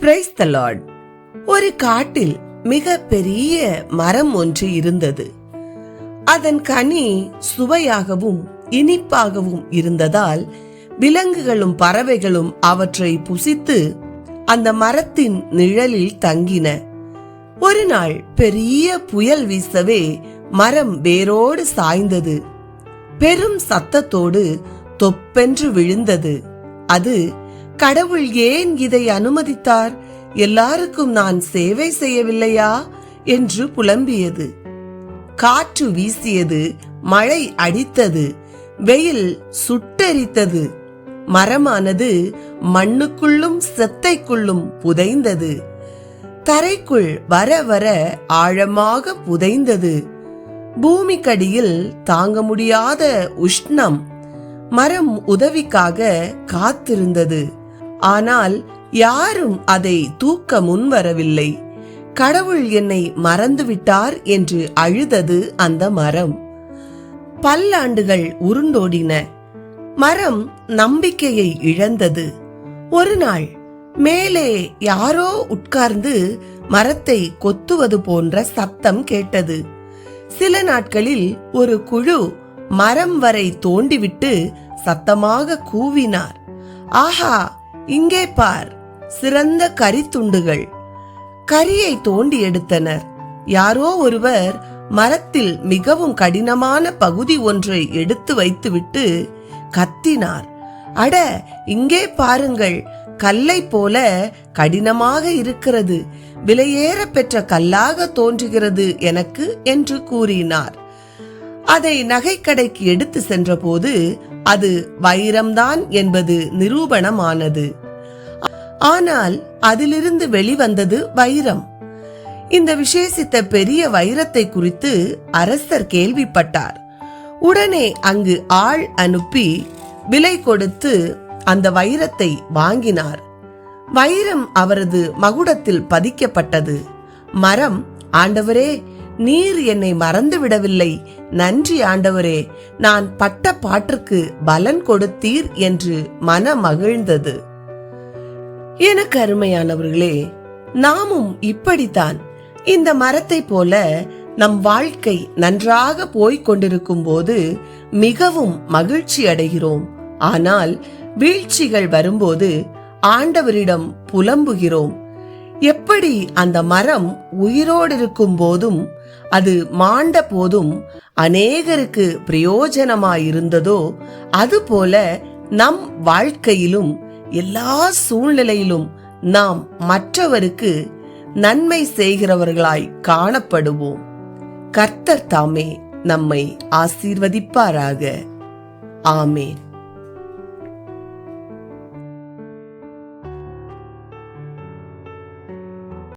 Praise the Lord. ஒரு காட்டில் மிக பெரிய மரம் ஒன்று இருந்தது. அதன் கனி சுவையாகவும் இனிப்பாகவும் இருந்ததால் விலங்குகளும் பறவைகளும் அவற்றை புசித்து அந்த மரத்தின் நிழலில் தங்கின. ஒரு நாள் பெரிய புயல் வீசவே மரம் வேரோடு சாய்ந்தது. பெரும் சத்தத்தோடு தொப்பென்று விழுந்தது. அது கடவுள் ஏன் இதை அனுமதித்தார்? எல்லாருக்கும் நான் சேவை செய்யவில்லையா என்று புலம்பியது. காற்று வீசியது, மழை அடித்தது, வெயில் சுட்டெரித்தது. மரமானது மண்ணுக்குள்ளும் செத்தைக்குள்ளும் புதைந்தது. தரைக்குள் வர வர ஆழமாக புதைந்தது. பூமிக்கடியில் தாங்க முடியாத உஷ்ணம். மரம் உதவிக்காக காத்திருந்தது. ஆனால் யாரும் அதை தூக்க முன்வரவில்லை. கடவுள் என்னை மறந்துவிட்டார் என்று அழுதது அந்த மரம். பல்லாண்டுகள் உருண்டோடின. மரம் நம்பிக்கையை இழந்தது. ஒரு நாள் மேலே யாரோ உட்கார்ந்து மரத்தை கொத்துவது போன்ற சத்தம் கேட்டது. சில நாட்களில் ஒரு குழு மரம் வரை தோண்டிவிட்டு சத்தமாக கூவினார். ஆஹா, இங்கே பார், சிறந்த கரித்துண்டுகள். கரியை தோண்டி எடுத்தனர். யாரோ ஒருவர் மரத்தில் மிகவும் கடினமான பகுதி ஒன்றை எடுத்து வைத்துவிட்டு கத்தினார். அட, இங்கே பாருங்கள், கல்லை போல கடினமாக இருக்கிறது, விலையேற பெற்ற கல்லாக தோன்றுகிறது எனக்கு என்று கூறினார். அதை நகைக்கடைக்கு எடுத்து சென்ற போது அது வைரம்தான் என்பது நிரூபணமானது. ஆனால் அதிலிருந்து வெளிவந்தது வைரம். இந்த விசேஷித்த பெரிய வைரத்தை குறித்து அரசர் கேள்விப்பட்டார். உடனே அங்கு ஆள் அனுப்பி விலை கொடுத்து அந்த வைரத்தை வாங்கினார். வைரம் அவரது மகுடத்தில் பதிக்கப்பட்டது. மரம், ஆண்டவரே, நீர் என்னை மறந்து விடவில்லை, நன்றி ஆண்டவரே, நான் பட்ட பாட்டிற்கு பலன் கொடுத்தீர் என்று மன மகிழ்ந்தது. எனக்கு அருமையானவர்களே, நாமும் இப்படித்தான் இந்த மரத்தை போல நம் வாழ்க்கை நன்றாக போய்க் கொண்டிருக்கும் போது மிகவும் மகிழ்ச்சி அடைகிறோம். ஆனால் வீழ்ச்சிகள் வரும்போது ஆண்டவரிடம் புலம்புகிறோம். எப்படி அந்த மரம் உயிரோடு இருக்கும் போதும் அது மாண்ட போதும் அநேகருக்கு பிரயோஜனமாயிருந்ததோ அதுபோல நம் வாழ்க்கையிலும் எல்லா சூழ்நிலையிலும் நாம் மற்றவருக்கு நன்மை செய்கிறவர்களாய் காணப்படுவோம். கர்த்தர் தாமே நம்மை ஆசீர்வதிப்பாராக. ஆமென்.